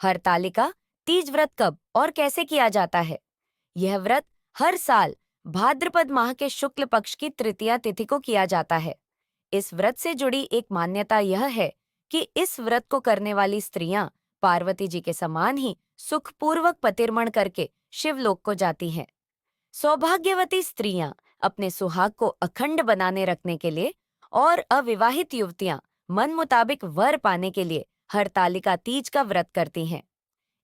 हरतालिका तीज व्रत कब और कैसे किया जाता है? यह व्रत हर साल भाद्रपद माह के शुक्ल पक्ष की तृतीया तिथि को किया जाता है। इस व्रत से जुड़ी एक मान्यता यह है कि इस व्रत को करने वाली स्त्रियां पार्वती जी के समान ही सुखपूर्वक पतिर्मण करके शिवलोक को जाती हैं। सौभाग्यवती स्त्रियां अपने सुहाग को अखंड बनाने रखने के लिए और अविवाहित युवतियां मन मुताबिक वर पाने के लिए हरतालिका तीज का व्रत करती हैं।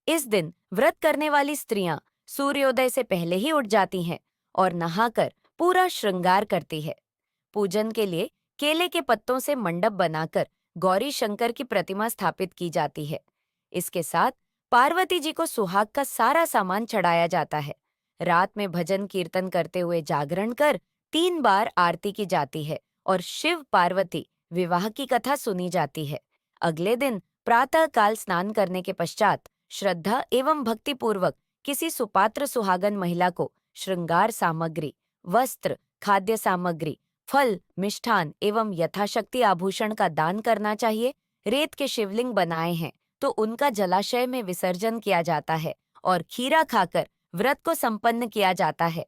इस दिन व्रत करने वाली स्त्रियां सूर्योदय से पहले ही उठ जाती हैं और नहाकर पूरा श्रृंगार करती है। पूजन के लिए केले के पत्तों से मंडप बनाकर गौरी शंकर की प्रतिमा स्थापित की जाती है। इसके साथ पार्वती जी को सुहाग का सारा सामान चढ़ाया जाता है। रात में भजन कीर्तन करते हुए जागरण कर 3 बार आरती की जाती है और शिव पार्वती विवाह की कथा सुनी जाती है। अगले दिन प्रातः काल स्नान करने के पश्चात श्रद्धा एवं भक्ति पूर्वक किसी सुपात्र सुहागन महिला को श्रृंगार सामग्री, वस्त्र, खाद्य सामग्री, फल, मिष्ठान एवं यथाशक्ति आभूषण का दान करना चाहिए। रेत के शिवलिंग बनाए हैं तो उनका जलाशय में विसर्जन किया जाता है और खीरा खाकर व्रत को संपन्न किया जाता है।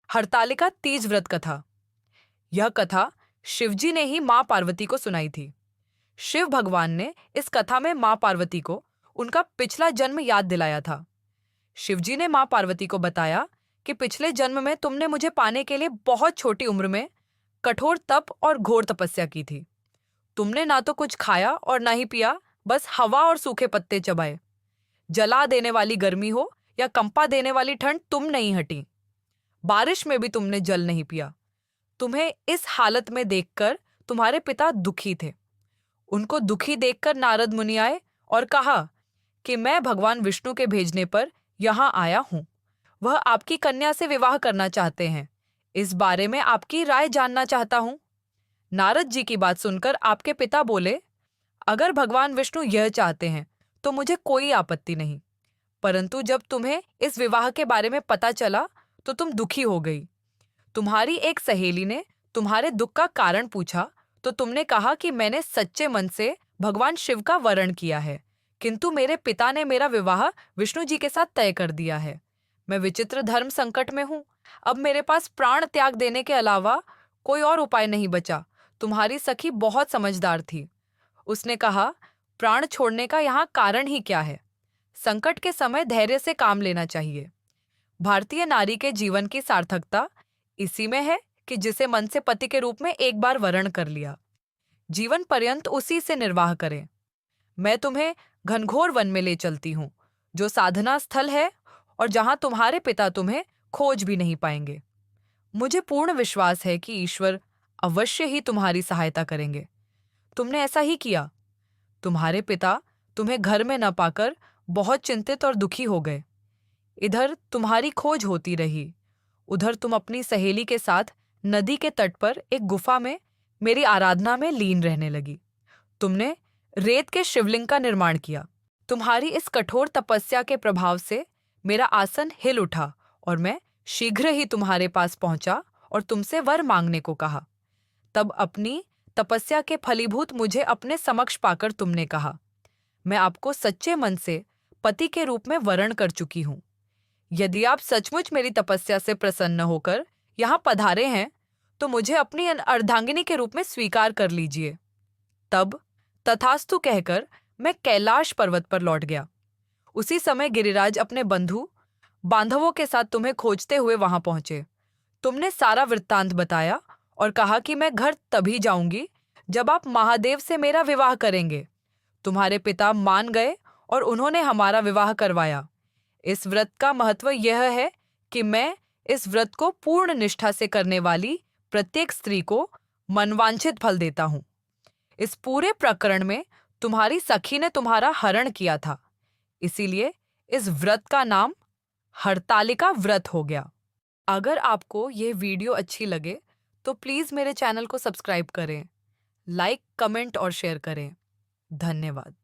हरतालिका तीज व्रत कथा। यह कथा शिवजी ने ही मां पार्वती को सुनाई थी। शिव भगवान ने इस कथा में मां पार्वती को उनका पिछला जन्म याद दिलाया था। शिवजी ने मां पार्वती को बताया कि पिछले जन्म में तुमने मुझे पाने के लिए बहुत छोटी उम्र में कठोर तप और घोर तपस्या की थी। तुमने ना तो कुछ खाया और ना ही पिया, बस हवा और सूखे पत्ते चबाए। जला देने वाली गर्मी हो या कंपा देने वाली ठंड, तुम नहीं हटी। बारिश में भी तुमने जल नहीं पिया। तुम्हें इस हालत में देखकर तुम्हारे पिता दुखी थे। उनको दुखी देखकर नारद मुनि आए और कहा कि मैं भगवान विष्णु के भेजने पर यहाँ आया हूँ। वह आपकी कन्या से विवाह करना चाहते हैं। इस बारे में आपकी राय जानना चाहता हूँ। नारद जी की बात सुनकर आपके पिता बोले, अगर भगवान विष्णु यह चाहते हैं तो मुझे कोई आपत्ति नहीं, परंतु जब तुम्हें इस विवाह के बारे में पता चला तो तुम दुखी हो गई। तुम्हारी एक सहेली ने तुम्हारे दुख का कारण पूछा तो तुमने कहा कि मैंने सच्चे मन से भगवान शिव का वरण किया है, किंतु मेरे पिता ने मेरा विवाह विष्णु जी के साथ तय कर दिया है। मैं विचित्र धर्म संकट में हूँ। अब मेरे पास प्राण त्याग देने के अलावा कोई और उपाय नहीं बचा। तुम्हारी सखी बहुत समझदार थी। उसने कहा, प्राण छोड़ने का यहाँ कारण ही क्या है? संकट के समय धैर्य से काम लेना चाहिए। भारतीय नारी के जीवन की सार्थकता इसी में है कि जिसे मन से पति के रूप में एक बार वरण कर लिया, जीवन पर्यंत उसी से निर्वाह करें। मैं तुम्हें घनघोर वन में ले चलती हूँ, जो साधना स्थल है और जहाँ तुम्हारे पिता तुम्हें खोज भी नहीं पाएंगे। मुझे पूर्ण विश्वास है कि ईश्वर अवश्य ही तुम्हारी सहायता करेंगे। तुमने ऐसा ही किया। तुम्हारे पिता तुम्हें घर में न पाकर बहुत चिंतित और दुखी हो गए। इधर तुम्हारी खोज होती रही, उधर तुम अपनी सहेली के साथ नदी के तट पर एक गुफा में मेरी आराधना में लीन रहने लगी। तुमने रेत के शिवलिंग का निर्माण किया। तुम्हारी इस कठोर तपस्या के प्रभाव से मेरा आसन हिल उठा और मैं शीघ्र ही तुम्हारे पास पहुंचा और तुमसे वर मांगने को कहा। तब अपनी तपस्या के फलीभूत मुझे अपने समक्ष पाकर तुमने कहा, मैं आपको सच्चे मन से पति के रूप में वरण कर चुकी हूँ। यदि आप सचमुच मेरी तपस्या से प्रसन्न होकर यहाँ पधारे हैं तो मुझे अपनी अर्धांगिनी के रूप में स्वीकार कर लीजिए। तब तथास्तु कहकर मैं कैलाश पर्वत पर लौट गया। उसी समय गिरिराज अपने बंधु बांधवों के साथ तुम्हें खोजते हुए वहां पहुंचे। तुमने सारा वृत्तांत बताया और कहा कि मैं घर तभी जाऊंगी जब आप महादेव से मेरा विवाह करेंगे। तुम्हारे पिता मान गए और उन्होंने हमारा विवाह करवाया। इस व्रत का महत्व यह है कि मैं इस व्रत को पूर्ण निष्ठा से करने वाली प्रत्येक स्त्री को मनवांछित फल देता हूँ। इस पूरे प्रकरण में तुम्हारी सखी ने तुम्हारा हरण किया था, इसीलिए इस व्रत का नाम हरतालिका व्रत हो गया। अगर आपको यह वीडियो अच्छी लगे तो प्लीज़ मेरे चैनल को सब्सक्राइब करें, लाइक, कमेंट और शेयर करें। धन्यवाद।